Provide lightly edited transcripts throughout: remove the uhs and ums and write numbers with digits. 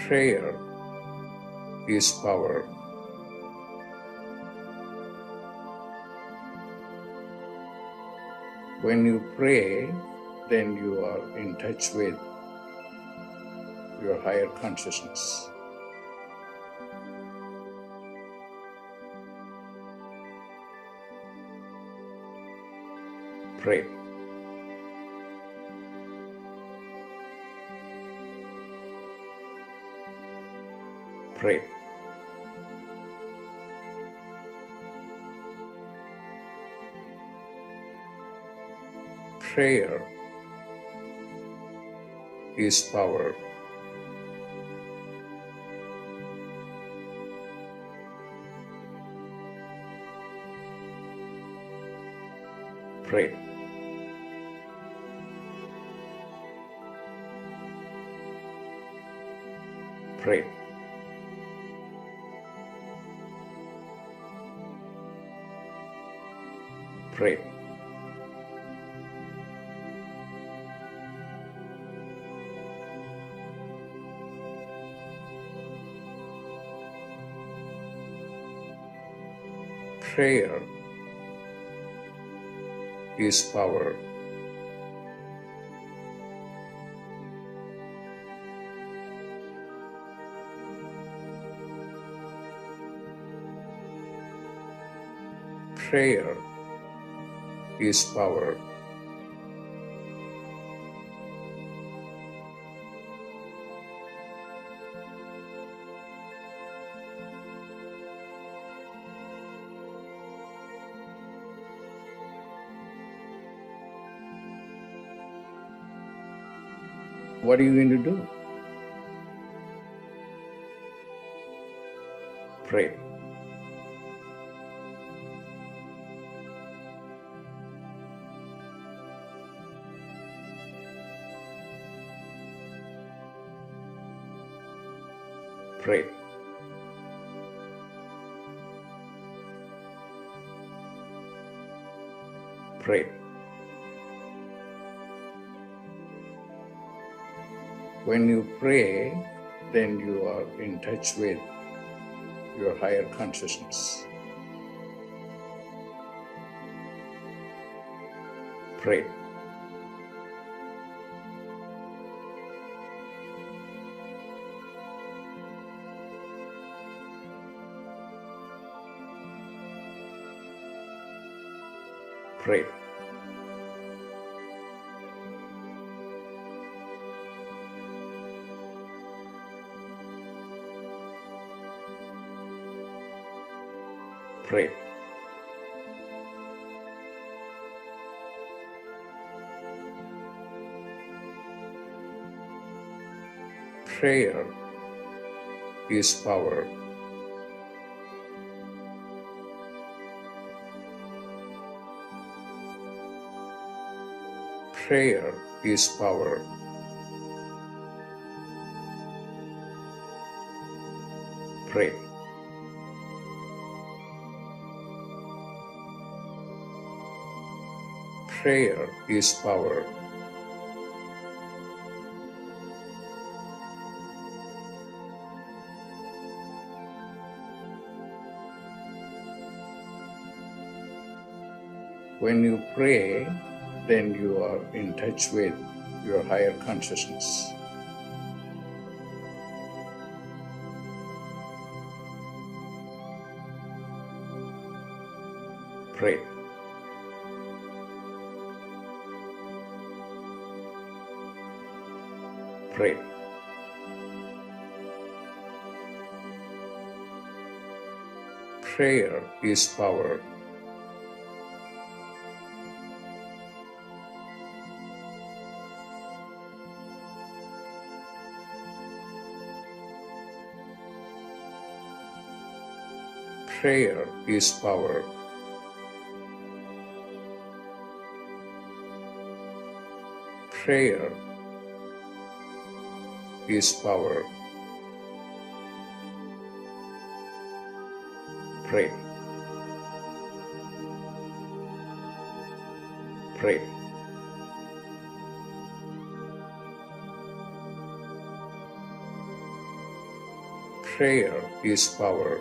Prayer is power. When you pray, then you are in touch with your higher consciousness. Pray. Pray. Prayer is power. Pray. Pray. Pray. Prayer is power. Prayer is power. What are you going to do? Pray. Pray. Pray. When you pray, then you are in touch with your higher consciousness. Pray. Pray. Pray. Prayer is power. Prayer is power. Pray. Prayer is power. When you pray, then you are in touch with your higher consciousness. Pray. Pray. Prayer is power. Prayer is power. Prayer is power. Pray. Pray. Prayer is power.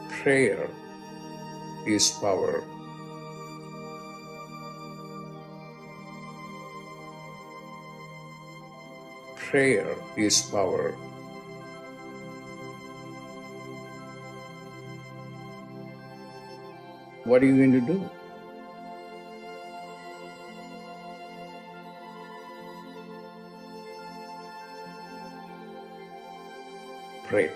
Prayer is power. Prayer is power. What are you going to do? Pray.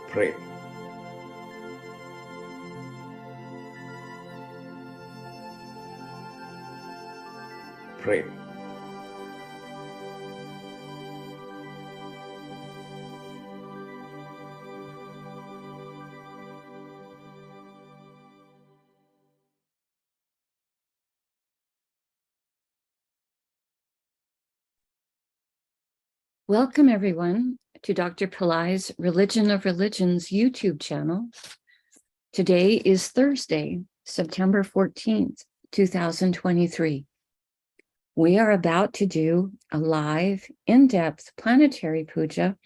Pray. Pray. Welcome, everyone, to Dr. Pillai's Religion of Religions YouTube channel. Today is Thursday, September 14th, 2023. We are about to do a live, in-depth planetary puja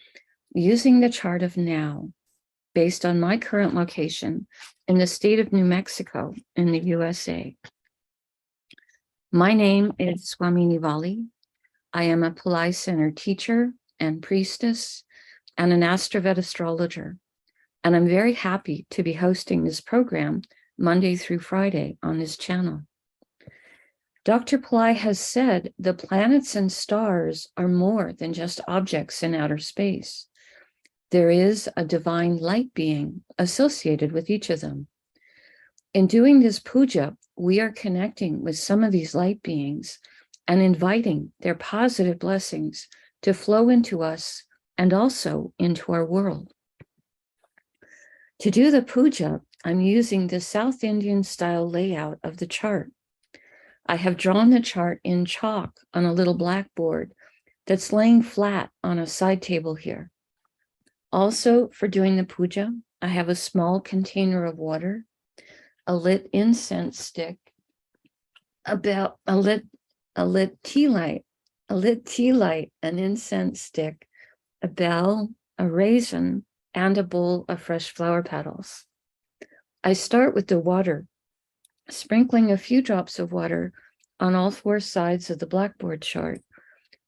using the chart of now, based on my current location in the state of New Mexico in the USA. My name is Swamini Valli. I am a Pillai Center teacher and priestess and an AstroVed astrologer. And I'm very happy to be hosting this program Monday through Friday on this channel. Dr. Pillai has said the planets and stars are more than just objects in outer space. There is a divine light being associated with each of them. In doing this puja, we are connecting with some of these light beings and inviting their positive blessings to flow into us and also into our world. To do the puja, I'm using the South Indian style layout of the chart. I have drawn the chart in chalk on a little blackboard that's laying flat on a side table here. Also, for doing the puja, I have a small container of water, a lit incense stick, a lit tealight, an incense stick, a bell, a raisin, and a bowl of fresh flower petals. I start with the water, sprinkling a few drops of water on all four sides of the blackboard chart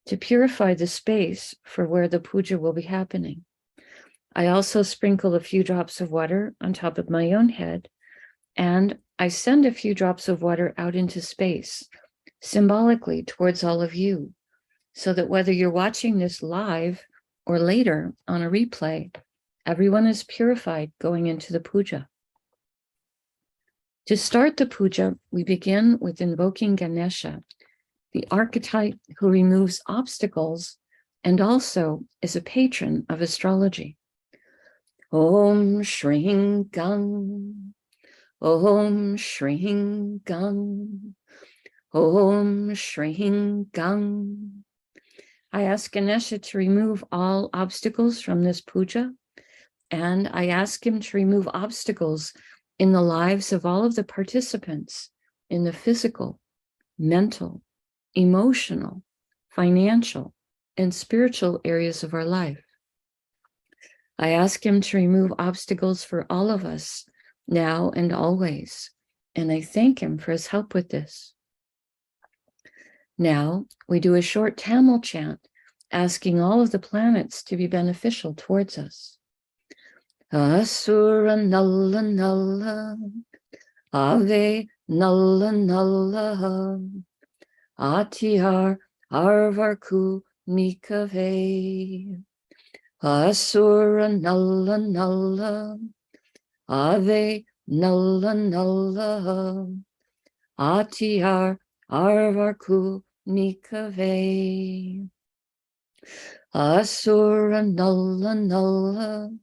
to purify the space for where the puja will be happening. I also sprinkle a few drops of water on top of my own head, and I send a few drops of water out into space, symbolically towards all of you, so that whether you're watching this live or later on a replay, everyone is purified going into the puja. To start the puja, we begin with invoking Ganesha, the archetype who removes obstacles and also is a patron of astrology. Om Shring Gang, Om Shring Gang, Om Shring Gang. I ask Ganesha to remove all obstacles from this puja, and I ask him to remove obstacles in the lives of all of the participants in the physical, mental, emotional, financial, and spiritual areas of our life. I ask him to remove obstacles for all of us now and always, and I thank him for his help with this. Now we do a short Tamil chant, asking all of the planets to be beneficial towards us. Asura Nalla Nalla, Ave Nalla Nalla, Atiyar Arvarku Mikave. Asura Nalla Nalla, Ave Nalla Nalla, Atiyar Arvarku Mikave. Asura Nalla Nalla,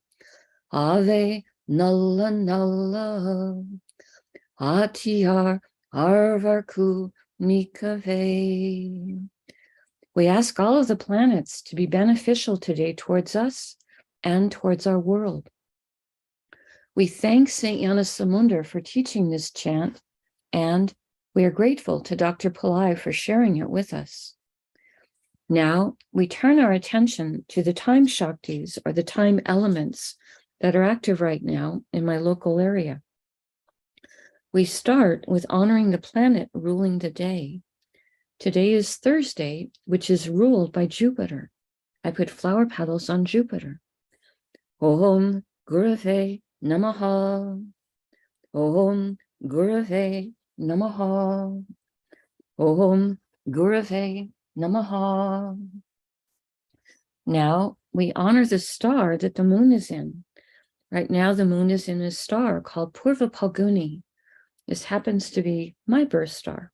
Ave Nalla Nalla, Atiyar Arvarku Mikave. We ask all of the planets to be beneficial today towards us and towards our world. We thank St. Gnanasamunda for teaching this chant, and we are grateful to Dr. Pillai for sharing it with us. Now we turn our attention to the time Shaktis, or the time elements that are active right now in my local area. We start with honoring the planet ruling the day. Today is Thursday, which is ruled by Jupiter. I put flower petals on Jupiter. Om Gurave Namaha. Om Gurave Namaha. Om Gurave Namaha. Now we honor the star that the moon is in. Right now the moon is in a star called Purva Palguni. This happens to be my birth star.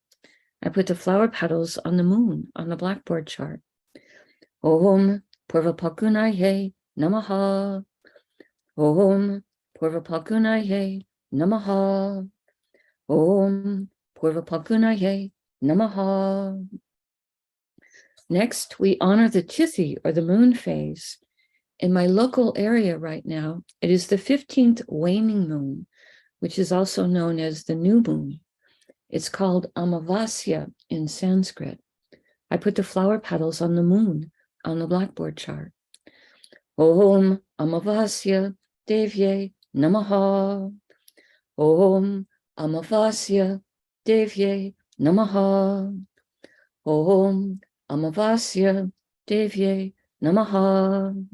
I put the flower petals on the moon on the blackboard chart. Om Purva Palgunaye Namaha. Om Purva Palgunaye Namaha. Om Purva Palgunaye Namaha. Next, we honor the Tithi, or the moon phase. In my local area right now, it is the 15th waning moon, which is also known as the new moon. It's called Amavasya in Sanskrit. I put the flower petals on the moon on the blackboard chart. Om Amavasya Devye Namaha. Om Amavasya Devye Namaha. Om Amavasya Devye Namaha.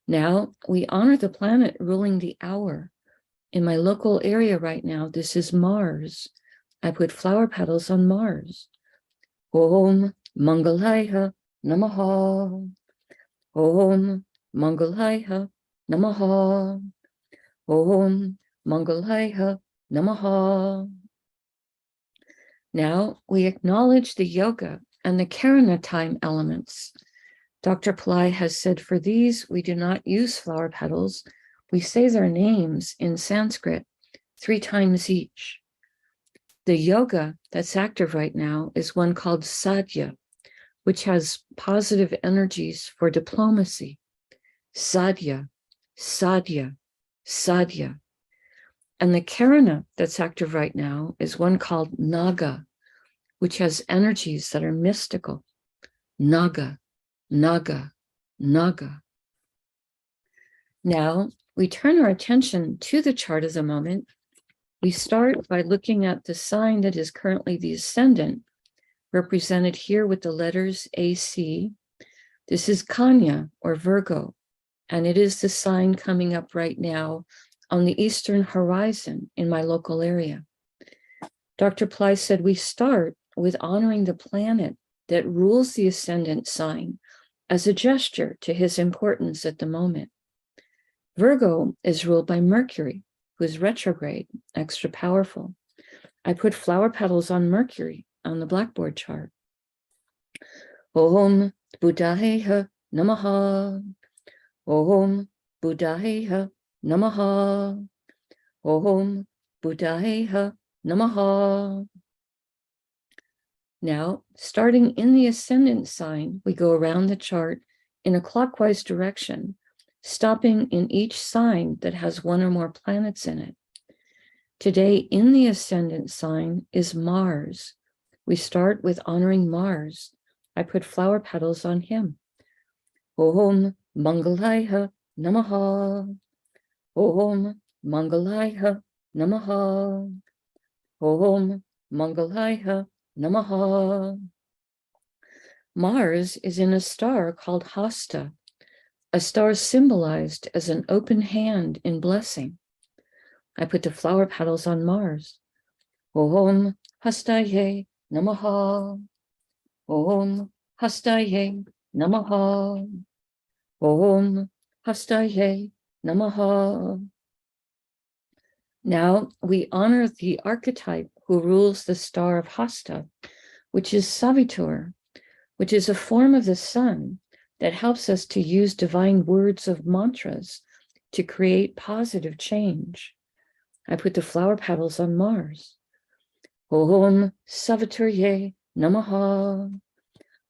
Now we honor the planet ruling the hour. In my local area right now, this is Mars. I put flower petals on Mars. Om Mangalaya Namaha. Om Mangalaya Namaha. Om Mangalaya Namaha. Now we acknowledge the yoga and the Karana time elements. Dr. Pillai has said for these, we do not use flower petals. We say their names in Sanskrit 3 times each. The yoga that's active right now is one called sadhya, which has positive energies for diplomacy. Sadhya, sadhya, sadhya. And the Karana that's active right now is one called naga, which has energies that are mystical. Naga, naga, naga. Now, we turn our attention to the chart of the moment. We start by looking at the sign that is currently the ascendant, represented here with the letters AC. This is Kanya, or Virgo, and it is the sign coming up right now on the eastern horizon in my local area. Dr. Pillai said we start with honoring the planet that rules the ascendant sign as a gesture to his importance at the moment. Virgo is ruled by Mercury, who is retrograde, extra powerful. I put flower petals on Mercury on the blackboard chart. Om Buddhayeha Namaha. Om Buddhayeha Namaha. Om Buddhayeha Namaha. Now, starting in the ascendant sign, we go around the chart in a clockwise direction, stopping in each sign that has 1 or more planets in it. Today, in the ascendant sign is Mars. We start with honoring Mars. I put flower petals on him. Om Mangalaya Namaha. Om Mangalaya Namaha. Om Mangalaya Namaha. Mars is in a star called Hasta, a star symbolized as an open hand in blessing. I put the flower petals on Mars. Om Hastaye Namaha. Om Hastaye Namaha. Om Hastaye Namaha. Now we honor the archetype who rules the star of Hasta, which is Savitur, which is a form of the sun that helps us to use divine words of mantras to create positive change. I put the flower petals on Mars. Om Saviturye Namaha.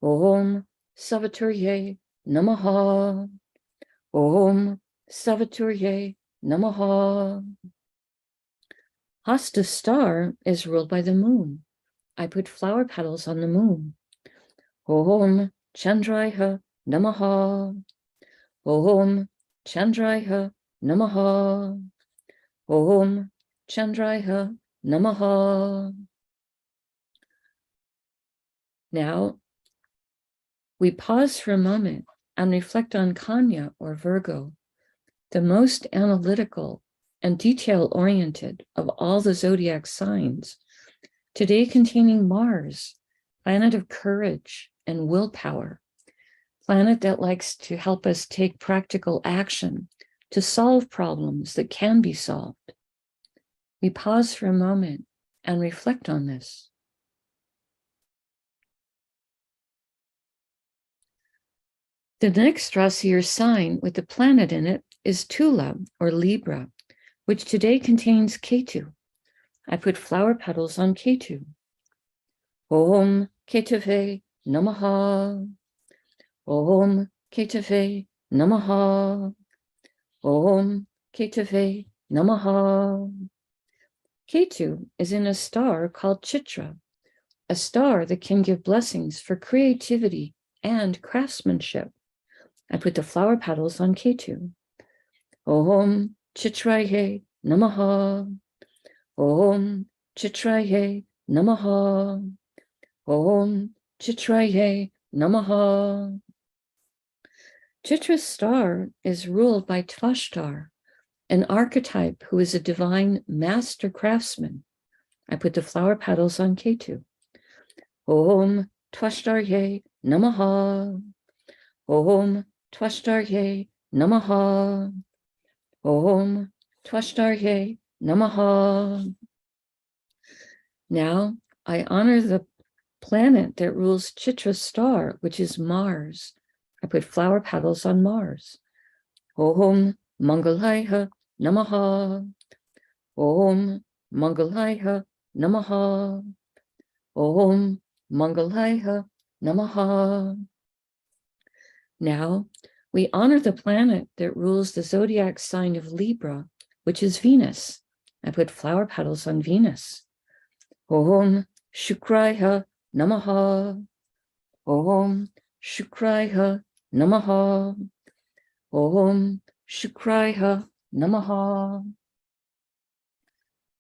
Om Saviturye Namaha. Om Savaturye Namaha. Hasta star is ruled by the moon. I put flower petals on the moon. Om Chandraya Namaha. Om Chandraya Namaha. Om Chandraya Namaha. Now, we pause for a moment and reflect on Kanya or Virgo, the most analytical and detail-oriented of all the zodiac signs, today containing Mars, planet of courage and willpower, planet that likes to help us take practical action to solve problems that can be solved. We pause for a moment and reflect on this. The next Rasi or sign with the planet in it is Tula or Libra, which today contains Ketu. I put flower petals on Ketu. Om Ketave Namaha. Om Ketave Namaha. Om Ketave Namaha. Ketu is in a star called Chitra, a star that can give blessings for creativity and craftsmanship. I put the flower petals on Ketu. Om Chitraye Namaha. Om Chitraye Namaha. Om Chitraye Namaha. Chitra's star is ruled by Tvashtar, an archetype who is a divine master craftsman. I put the flower petals on Ketu. Om Tvashtarye Namaha. Om Tvashtarye Namaha. Om Tvashtarye Namaha. Now I honor the planet that rules Chitra's star, which is Mars. I put flower petals on Mars. Om Mangalaya Namaha. Om Mangalaya Namaha. Om Mangalaya Namaha. Now, we honor the planet that rules the zodiac sign of Libra, which is Venus. I put flower petals on Venus. Om Shukraya Namaha. Om Shukraya Namaha. Om Shukraya Namaha.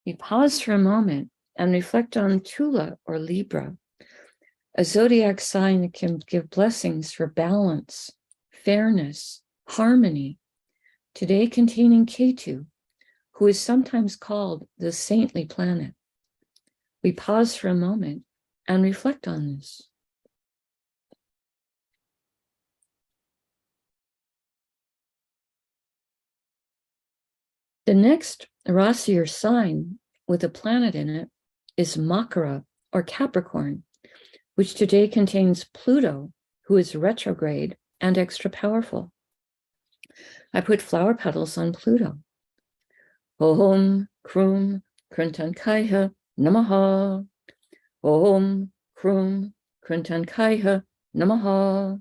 We pause for a moment and reflect on Tula or Libra, a zodiac sign that can give blessings for balance, fairness, harmony, today containing Ketu, who is sometimes called the saintly planet. We pause for a moment and reflect on this. The next Rasi or sign with a planet in it is Makara or Capricorn, which today contains Pluto, who is retrograde and extra powerful. I put flower petals on Pluto. Om Krum Kruntankaya Namaha. Om Krum Kruntankaya Namaha.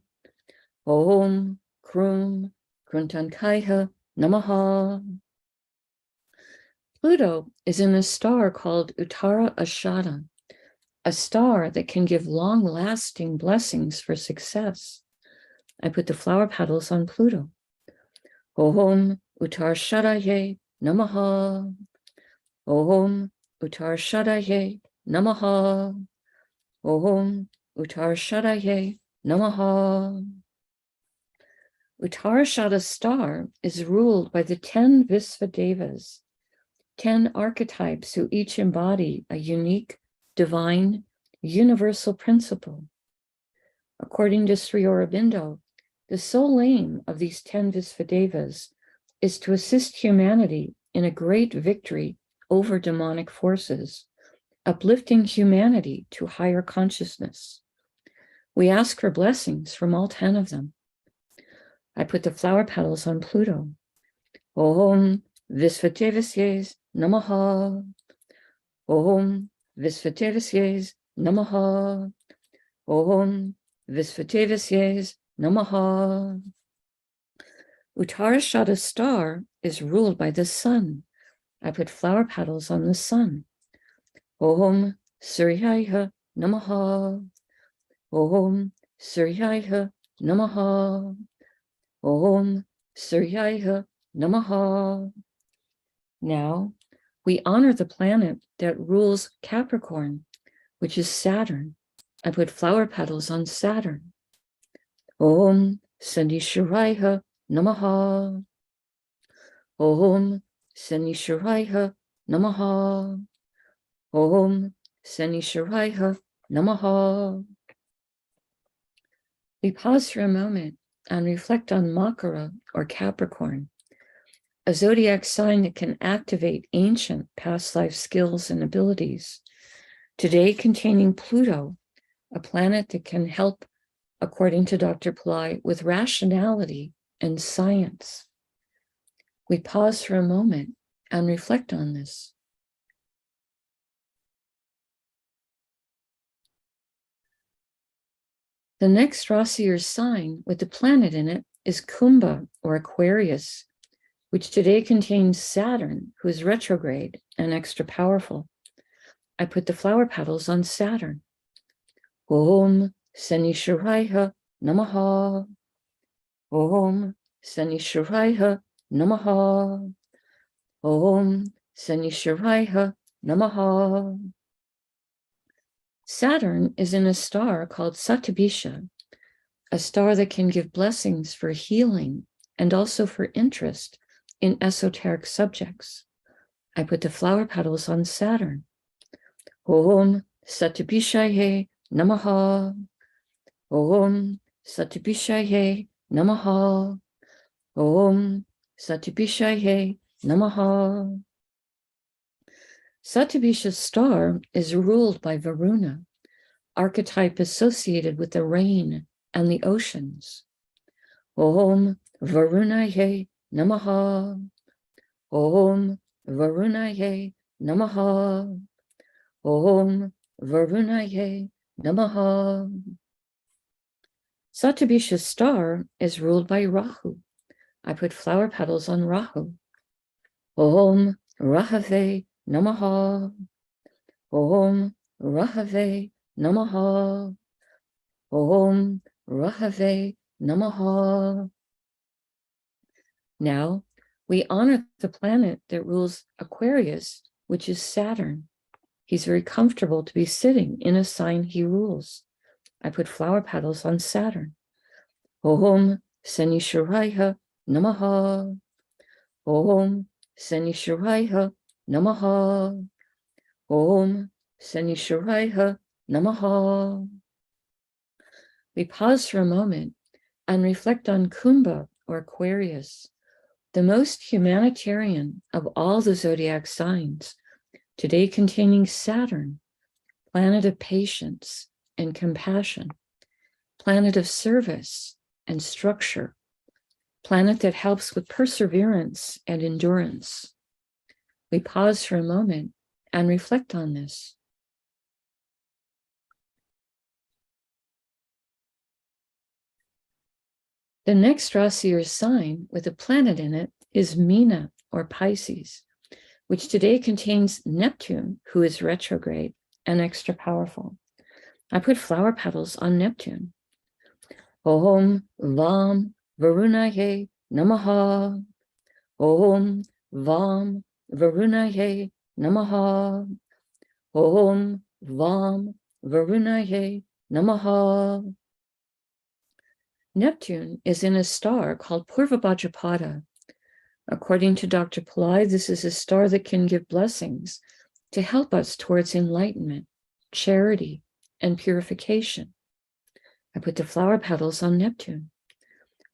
Om Krum Kruntankaya Namaha. Pluto is in a star called Uttara Ashada, a star that can give long-lasting blessings for success. I put the flower petals on Pluto. Om Uttara Shadaye Namaha. Om Uttara Shadaye Namaha. Om Uttara Shadaye Namaha. Uttarashada's star is ruled by the 10 Visvadevas, 10 archetypes who each embody a unique, divine, universal principle. According to Sri Aurobindo, the sole aim of these 10 Visvadevas is to assist humanity in a great victory over demonic forces, uplifting humanity to higher consciousness. We ask for blessings from all 10 of them. I put the flower petals on Pluto. Om Visvadevasye Namaha. Om Visvadevasye Namaha. Om Visvadevasye Namaha. Uttarashada star is ruled by the sun. I put flower petals on the sun. Om Suryaya Namaha. Om Suryaya Namaha. Om Suryaya Namaha. Now, we honor the planet that rules Capricorn, which is Saturn. I put flower petals on Saturn. Om Sanishwaraya Namaha. Om Sanishwaraya Namaha. Om Sanishwaraya Namaha. We pause for a moment and reflect on Makara or Capricorn, a zodiac sign that can activate ancient past life skills and abilities, today containing Pluto, a planet that can help, according to Dr. Pillai, with rationality and science. We pause for a moment and reflect on this. The next Rasi or sign with the planet in it is Kumbha or Aquarius, which today contains Saturn, who is retrograde and extra powerful. I put the flower petals on Saturn. Om Sanishwaraya Namaha. Om Sanishwaraya Namaha. Om Sanishwaraya Namaha. Saturn is in a star called Satyabisha, a star that can give blessings for healing and also for interest in esoteric subjects. I put the flower petals on Saturn. Om Satyabishaye Namaha. Om Satyabishaye Namaha. Om Satyabishaye Namaha. Satyabisha's star is ruled by Varuna, archetype associated with the rain and the oceans. Om Varunaye Namaha. Om Varunaye Namaha. Om Varunaye Namaha. Satyabisha's star is ruled by Rahu. I put flower petals on Rahu. Om Rahave Namaha. Om Rahave Namaha. Om Rahave Namaha. Now, we honor the planet that rules Aquarius, which is Saturn. He's very comfortable to be sitting in a sign he rules. I put flower petals on Saturn. Om Sanishwaraya Namaha. Om Sanishwaraya Namaha. Om Sanishwaraya Namaha. We pause for a moment and reflect on Kumbha or Aquarius, the most humanitarian of all the zodiac signs, today containing Saturn, planet of patience and compassion, planet of service and structure, planet that helps with perseverance and endurance. We pause for a moment and reflect on this. The next Rasi or sign with a planet in it is Meena or Pisces, which today contains Neptune, who is retrograde and extra powerful. I put flower petals on Neptune. Om Vam Varunaye Namaha. Om Vam Varunaye Namaha. Om Vam Varunaye Namaha. Neptune is in a star called Purvabhadrapada. According to Dr. Pillai, this is a star that can give blessings to help us towards enlightenment, charity, and purification. I put the flower petals on Neptune.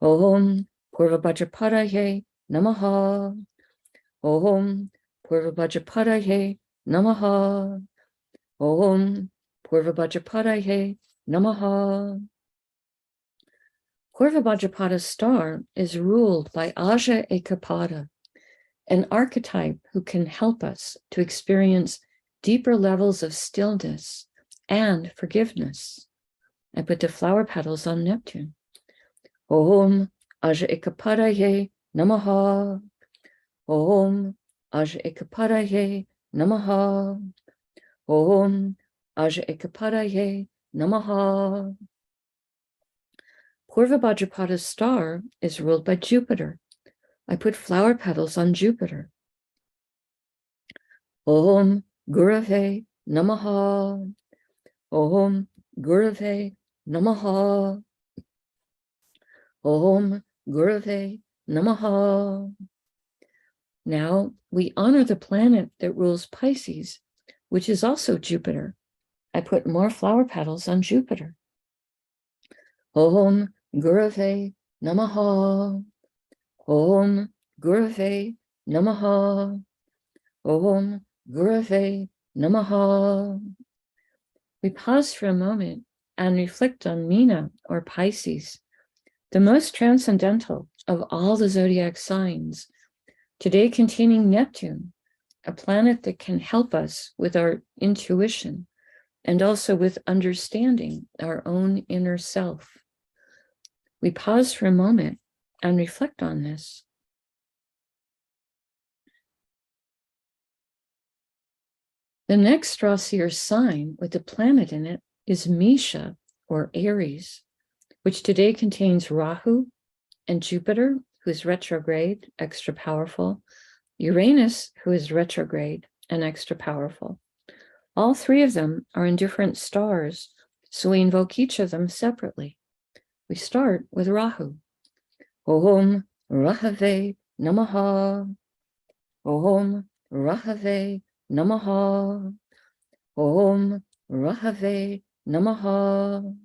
Om Purvabhadrapadaye Namaha. Om Purvabhadrapadaye Namaha. Om Purvabhadrapadaye Namaha. Purvabhadrapada's star is ruled by Aja Ekapada, an archetype who can help us to experience deeper levels of stillness and forgiveness. I put the flower petals on Neptune. Om Aja Ekapadaye Namaha. Om Aja Ekapadaye Namaha. Om Aja Ekapadaye Namaha. Purva Bhajapada's star is ruled by Jupiter. I put flower petals on Jupiter. Om Gurave Namaha. Om Gurave Namaha. Om Gurave Namaha. Now we honor the planet that rules Pisces, which is also Jupiter. I put more flower petals on Jupiter. Om Gurave Namaha. Om Gurave Namaha. Om Gurave Namaha. We pause for a moment and reflect on Meena, or Pisces, the most transcendental of all the zodiac signs, today containing Neptune, a planet that can help us with our intuition and also with understanding our own inner self. We pause for a moment and reflect on this. The next Rasi or sign with a planet in it is Mesha, or Aries, which today contains Rahu and Jupiter, who is retrograde, extra powerful, Uranus, who is retrograde and extra powerful. All three of them are in different stars, so we invoke each of them separately. We start with Rahu. Om Rahave Namaha. Om Rahave Namaha. Om Rahave Namaha.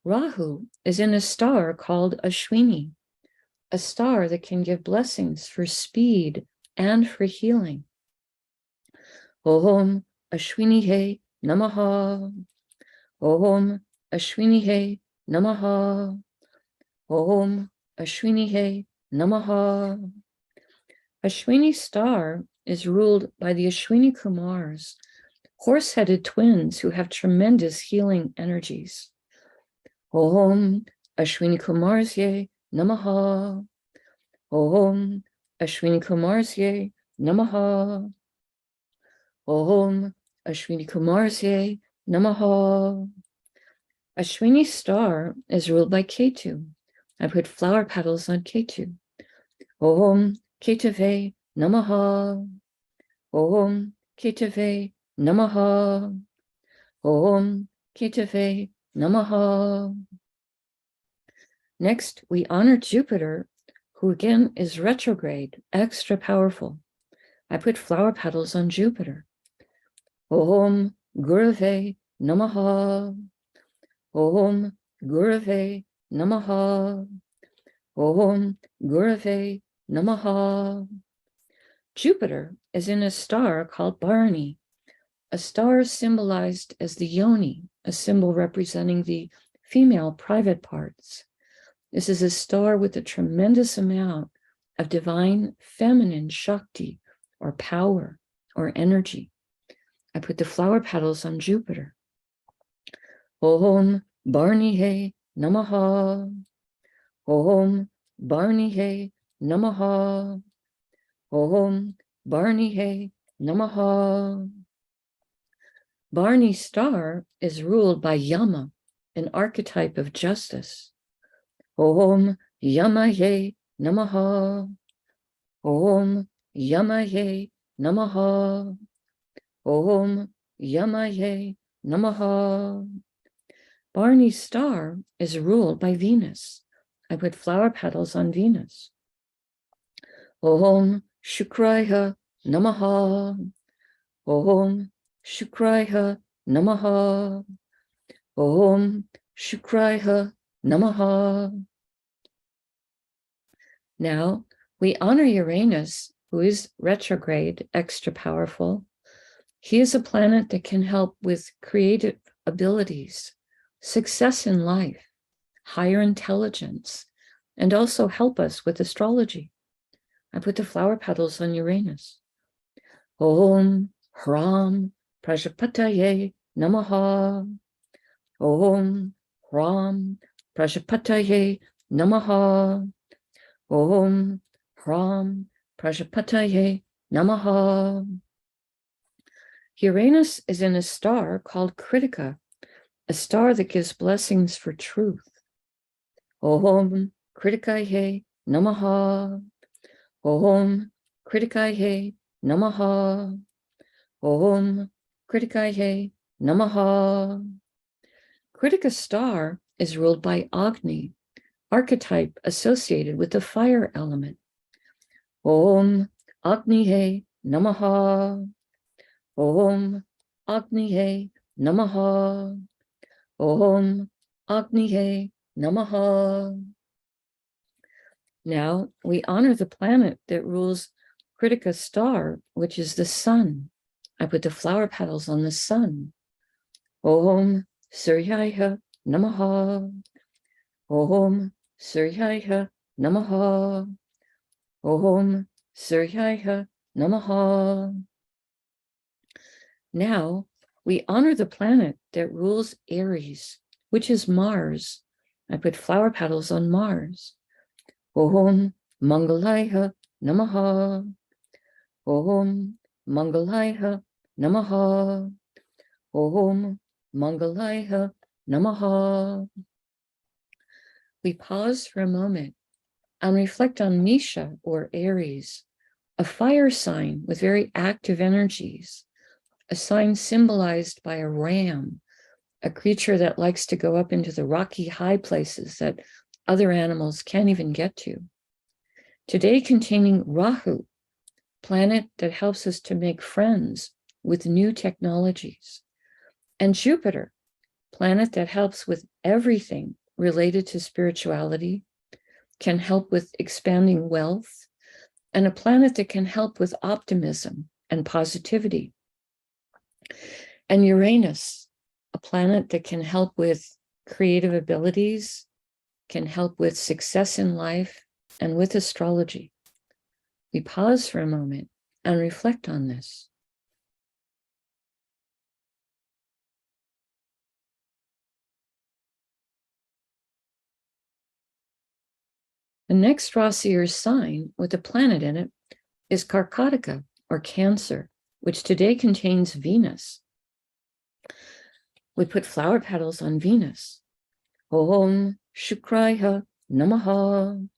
Rahu is in a star called Ashwini, a star that can give blessings for speed and for healing. Om Ashwini Namaha. Om Ashwini Namaha. Om Ashwini Namaha. Ashwini star is ruled by the Ashwini Kumars, horse-headed twins who have tremendous healing energies. Om Ashwini Kumarsye Namaha. Om Ashwini Kumarsye Namaha. Om Ashwini Kumarsye Namaha. Ashwini star is ruled by Ketu. I put flower petals on Ketu. Om Ketave Namaha. Om Ketave Namaha. Om Ketave Namaha. Next, we honor Jupiter, who again is retrograde, extra powerful. I put flower petals on Jupiter. Om Gurave Namaha. Om Gurave Namaha. Om Gurave Namaha. Jupiter is in a star called Bharani, a star symbolized as the yoni, a symbol representing the female private parts. This is a star with a tremendous amount of divine feminine Shakti, or power, or energy. I put the flower petals on Jupiter. Om Bharani Namaha. Om Bharani Namaha. Om Bharani Namaha. Bharani star is ruled by Yama, an archetype of justice. Om Yamaye Namaha. Om Yamaye Namaha. Om Yamaye Namaha. Bharani star is ruled by Venus. I put flower petals on Venus. Om Shukraya Namaha. Om Shukraya Namaha. Om Shukraya Namaha. Now we honor Uranus, who is retrograde, extra powerful. He is a planet that can help with creative abilities, success in life, higher intelligence, and also help us with astrology. I put the flower petals on Uranus. Om Hram Prajapataye Namaha. Om Hram Prajapataye Namaha. Om Hram Prajapataye Namaha. Uranus is in a star called Kritika, a star that gives blessings for truth. Om Kritikaye Namaha. Om Kritikaye Namaha. Om Kritikaye Namaha. Kritika star is ruled by Agni, archetype associated with the fire element. Om Agnihe Namaha. Om Agnihe Namaha. Om Agnihe Namaha. Now we honor the planet that rules Kritika star, which is the sun. I put the flower petals on the sun. Om Suryaya Namaha. Om Suryaya Namaha. Om Suryaya Namaha. Now we honor the planet that rules Aries, which is Mars. I put flower petals on Mars. Om Mangalaya Namaha. Om Mangalaya Namaha. Om Mangalaya Namaha. We pause for a moment and reflect on Misha, or Aries, a fire sign with very active energies, a sign symbolized by a ram, a creature that likes to go up into the rocky high places that other animals can't even get to. Today containing Rahu, planet that helps us to make friends with new technologies, and Jupiter, planet that helps with everything related to spirituality, can help with expanding wealth, and a planet that can help with optimism and positivity. And Uranus, a planet that can help with creative abilities, can help with success in life, and with astrology. We pause for a moment and reflect on this. The next Rasi or sign with a planet in it is Karkataka, or Cancer, which today contains Venus. We put flower petals on Venus. Om Shukraya Namaha.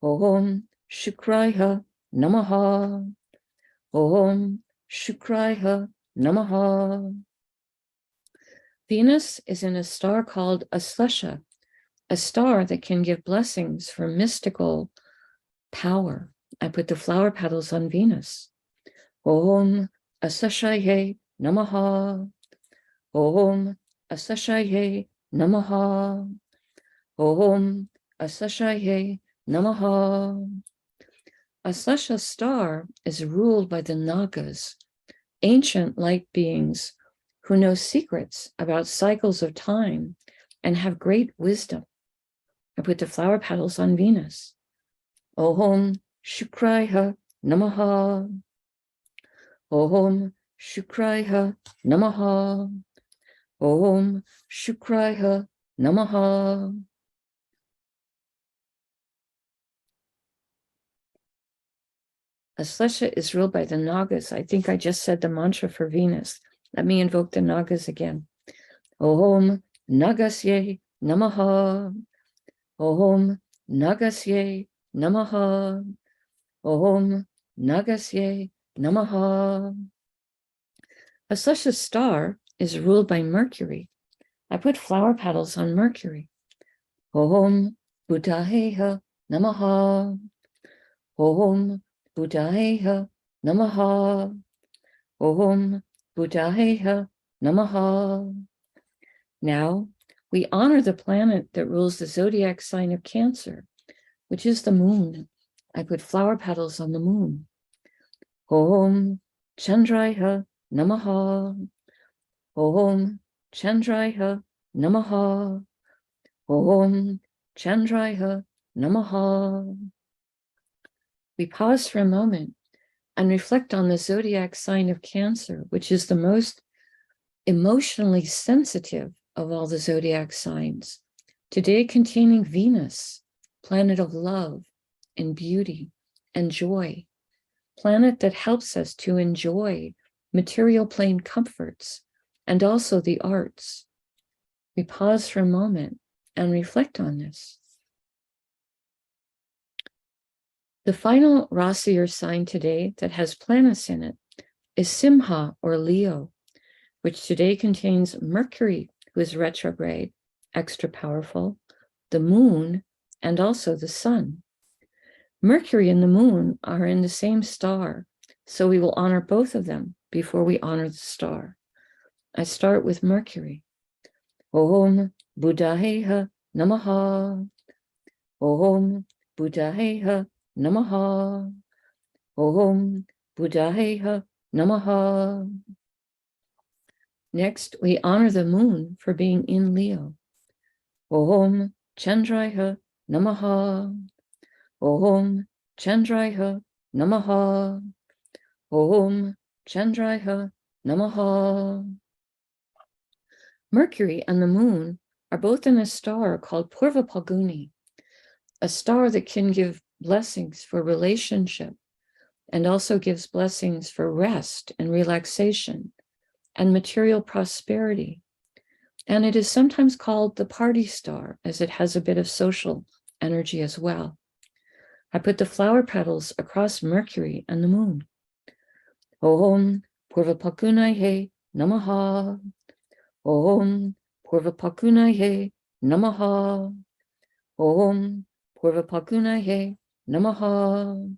Om Shukraya Namaha. Om Shukraya Namaha. Venus is in a star called Aslesha, a star that can give blessings for mystical power. I put the flower petals on Venus. Om Asleshaye Namaha. Om Asleshaye Namaha. Om Asleshaye Namaha. Aslesha star is ruled by the Nagas, ancient light beings who know secrets about cycles of time and have great wisdom. I put the flower petals on Venus. Om Shukraya Namaha. Om Shukraya Namaha. Om Shukraya Namaha. Aslesha is ruled by the Nagas. I think I just said the mantra for Venus. Let me invoke the Nagas again. Om Nagasye Namaha. Om Nagasye Namaha. Om Nagasye Namaha. Aslesha star is ruled by Mercury. I put flower petals on Mercury. Om Buddhaheha Namaha. Om Buddhaheha Namaha. Om Buddhaheha Namaha. Now we honor the planet that rules the zodiac sign of Cancer, which is the moon. I put flower petals on the moon. Om Chandraya Namaha. Om Chandraya Namaha. Om Chandraya Namaha. We pause for a moment and reflect on the zodiac sign of Cancer, which is the most emotionally sensitive of all the zodiac signs, today containing Venus, planet of love, in beauty and joy, planet that helps us to enjoy material plane comforts and also the arts. We pause for a moment and reflect on this. The final Rasi or sign today that has planets in it is Simha or Leo, which today contains Mercury, who is retrograde, extra powerful, the moon, and also the sun. Mercury and the moon are in the same star, so we will honor both of them before we honor the star. I start with Mercury. Om Buddhayeha Namaha. Om Buddhayeha Namaha. Om Buddhayeha Namaha. Next, we honor the moon for being in Leo. Om Chandraya Namaha. Om Chandraya Namaha. Om Chandraya Namaha. Mercury and the moon are both in a star called Purva Phalguni, a star that can give blessings for relationship and also gives blessings for rest and relaxation and material prosperity. And it is sometimes called the party star, as it has a bit of social energy as well. I put the flower petals across Mercury and the moon. Om Purva Phalgunaye Namaha. Om Purva Phalgunaye Namaha. Om Purva Phalgunaye Namaha.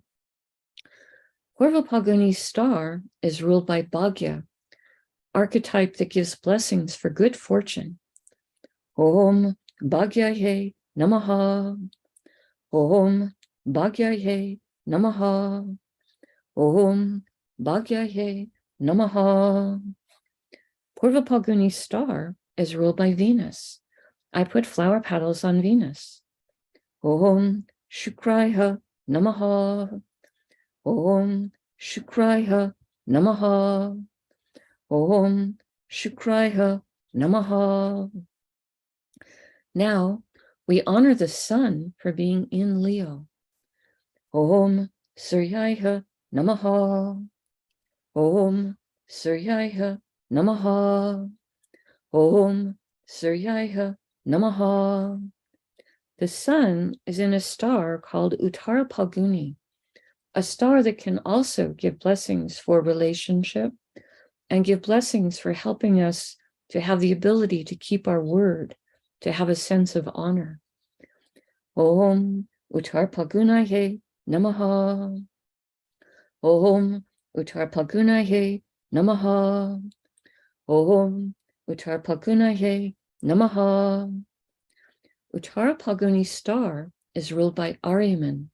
Purva Phalguni star is ruled by Bhagya, archetype that gives blessings for good fortune. Om Bhagyaye Namaha. Om Bhagyaye Namaha. Om Bhagyaye Namaha. Purva Phalguni star is ruled by Venus. I put flower petals on Venus. Om Shukraya Namaha. Om Shukraya Namaha. Om Shukraya Namaha. Now we honor the sun for being in Leo. Om Suryaya Namaha. Om Suryaya Namaha. Om Suryaya Namaha. The sun is in a star called Uttara Phalguni, a star that can also give blessings for relationship and give blessings for helping us to have the ability to keep our word, to have a sense of honor. Om Uttara Phalgunaye Namaha. Om Uttara Phalgunaye Namaha. Om Uttara Phalgunaye Namaha. Uttara Phalguni star is ruled by Aryaman,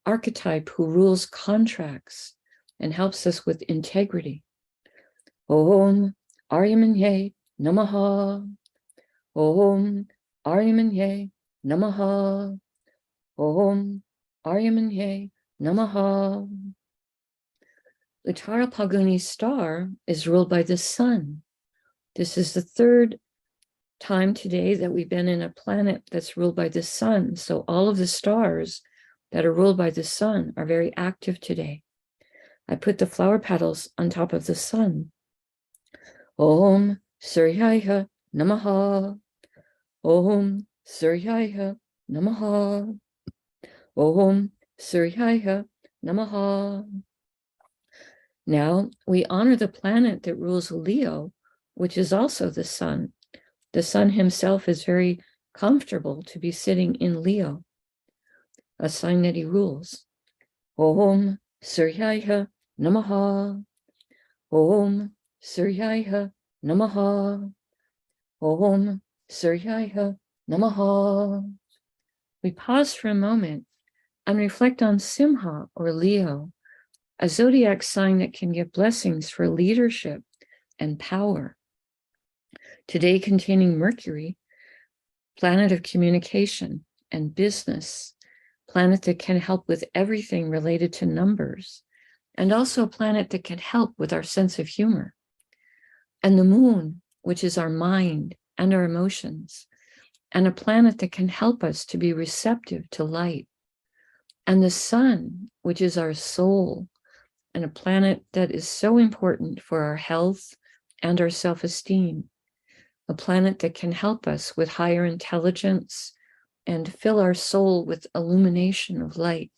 archetype who rules contracts and helps us with integrity. Om Aryamanye Namaha. Om Aryamanye Namaha. Om Aryamanye Namaha. Uttara Phalguni star is ruled by the sun. This is the third time today that we've been in a planet that's ruled by the sun. So all of the stars that are ruled by the sun are very active today. I put the flower petals on top of the sun. Om Suryaya Namaha. Om Suryaya Namaha. Om Suryaya Namaha. Now we honor the planet that rules Leo, which is also the sun. The sun himself is very comfortable to be sitting in Leo, a sign that he rules. Om Suryaya Namaha. Om Suryaya Namaha. Om Suryaya Namaha. We pause for a moment and reflect on Simha or Leo, a zodiac sign that can give blessings for leadership and power. Today containing Mercury, planet of communication and business, planet that can help with everything related to numbers, and also a planet that can help with our sense of humor. And the moon, which is our mind and our emotions, and a planet that can help us to be receptive to light. And the sun, which is our soul, and a planet that is so important for our health and our self-esteem, a planet that can help us with higher intelligence and fill our soul with illumination of light.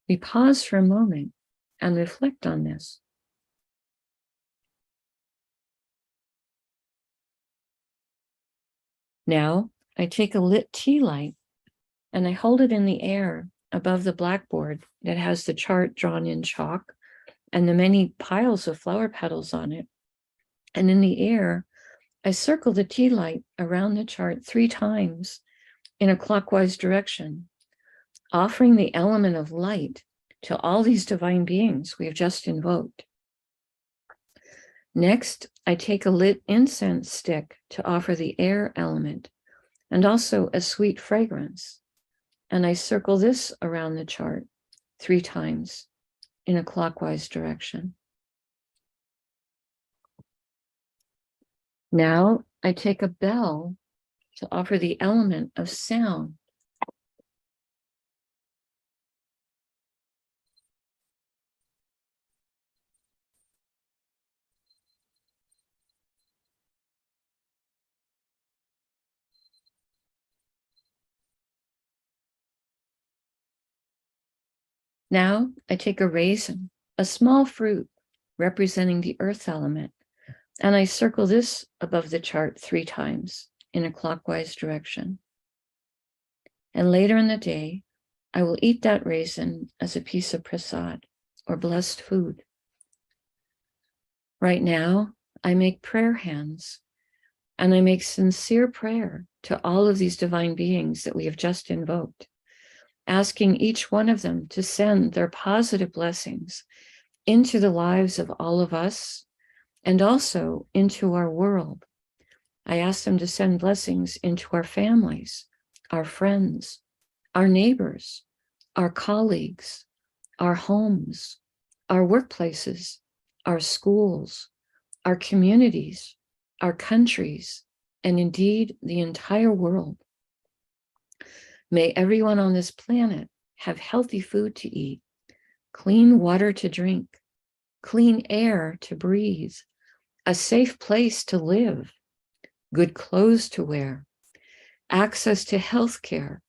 We pause for a moment and reflect on this. Now, I take a lit tea light and I hold it in the air above the blackboard that has the chart drawn in chalk and the many piles of flower petals on it. And in the air, I circle the tea light around the chart 3 times in a clockwise direction, offering the element of light to all these divine beings we have just invoked. Next, I take a lit incense stick to offer the air element and also a sweet fragrance. And I circle this around the chart 3 times in a clockwise direction. Now I take a bell to offer the element of sound. Now I take a raisin, a small fruit representing the earth element, and I circle this above the chart 3 times in a clockwise direction. And later in the day, I will eat that raisin as a piece of prasad or blessed food. Right now, I make prayer hands and I make sincere prayer to all of these divine beings that we have just invoked, asking each one of them to send their positive blessings into the lives of all of us and also into our world. I ask them to send blessings into our families, our friends, our neighbors, our colleagues, our homes, our workplaces, our schools, our communities, our countries, and indeed the entire world. May everyone on this planet have healthy food to eat, clean water to drink, clean air to breathe, a safe place to live, good clothes to wear, access to health care,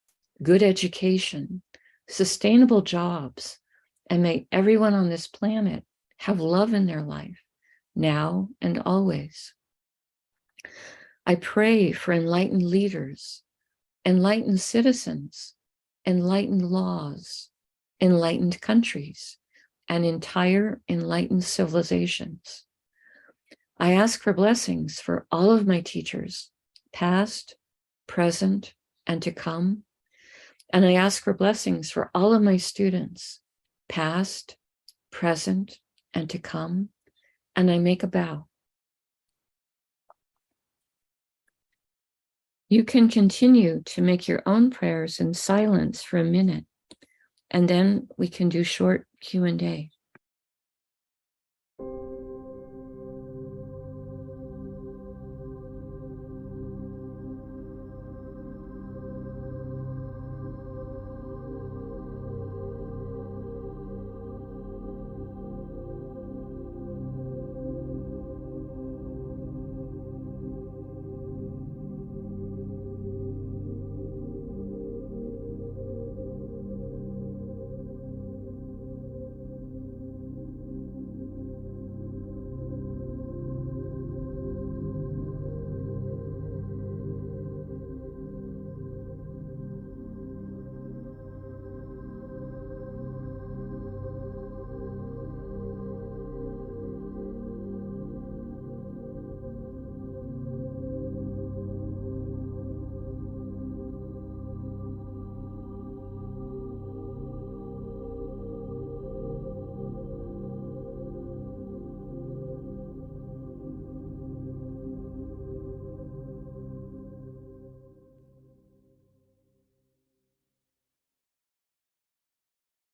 good education, sustainable jobs, and may everyone on this planet have love in their life, now and always. I pray for enlightened leaders, enlightened citizens, enlightened laws, enlightened countries, and entire enlightened civilizations. I ask for blessings for all of my teachers, past, present, and to come. And I ask for blessings for all of my students, past, present, and to come. And I make a bow. You can continue to make your own prayers in silence for a minute, and then we can do short Q&A.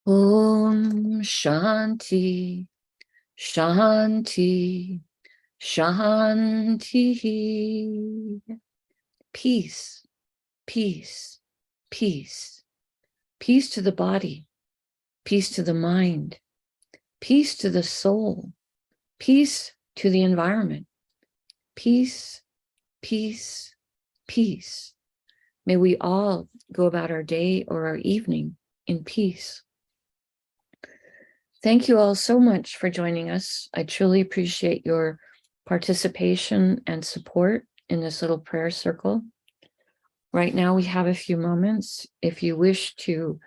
Om Shanti, Shanti, Shanti. Peace, peace, peace. peace to the body, peace to the mind, peace to the soul, peace to the environment, peace, peace, peace. May we all go about our day or our evening in peace. Thank you all so much for joining us. I truly appreciate your participation and support in this little prayer circle. Right now, we have a few moments. If you wish to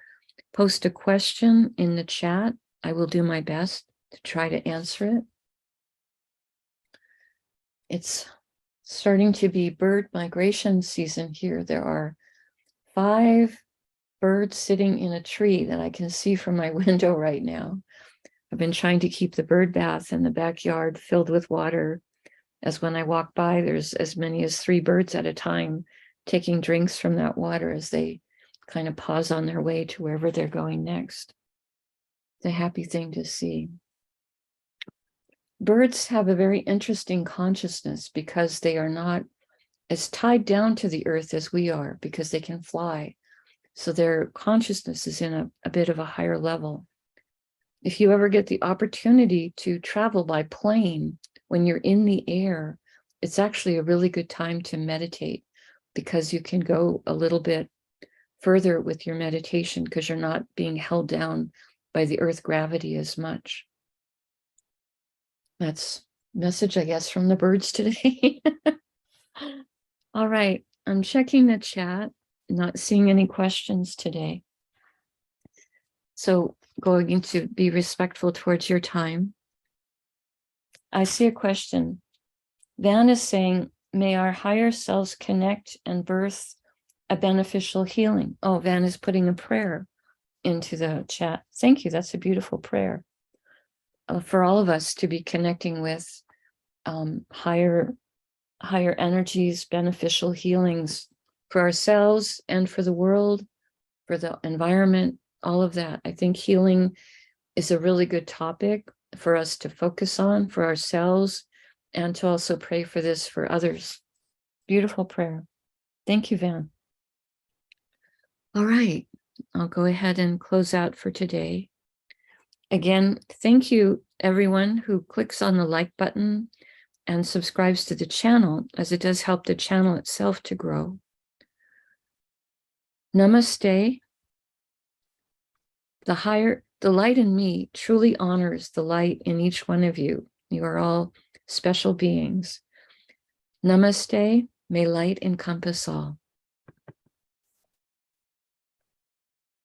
post a question in the chat, I will do my best to try to answer it. It's starting to be bird migration season here. There are 5 birds sitting in a tree that I can see from my window right now. I've been trying to keep the bird bath in the backyard filled with water, as when I walk by, there's as many as 3 birds at a time taking drinks from that water as they kind of pause on their way to wherever they're going next. It's a happy thing to see. Birds have a very interesting consciousness because they are not as tied down to the earth as we are, because they can fly. So their consciousness is in a bit of a higher level. If you ever get the opportunity to travel by plane, when you're in the air, it's actually a really good time to meditate, because you can go a little bit further with your meditation because you're not being held down by the earth gravity as much. That's a message, I guess, from the birds today. All right, I'm checking the chat, not seeing any questions today. So going to be respectful towards your time. I see a question. Van is saying, may our higher selves connect and birth a beneficial healing. Oh, Van is putting a prayer into the chat. Thank you. That's a beautiful prayer for all of us to be connecting with higher energies, beneficial healings for ourselves and for the world, for the environment, all of that. I think healing is a really good topic for us to focus on for ourselves and to also pray for this for others. Beautiful prayer. Thank you, Van. All right, I'll go ahead and close out for today. Again, thank you everyone who clicks on the like button and subscribes to the channel, as it does help the channel itself to grow. Namaste. The light in me truly honors the light in each one of you. You are all special beings. Namaste. May light encompass all.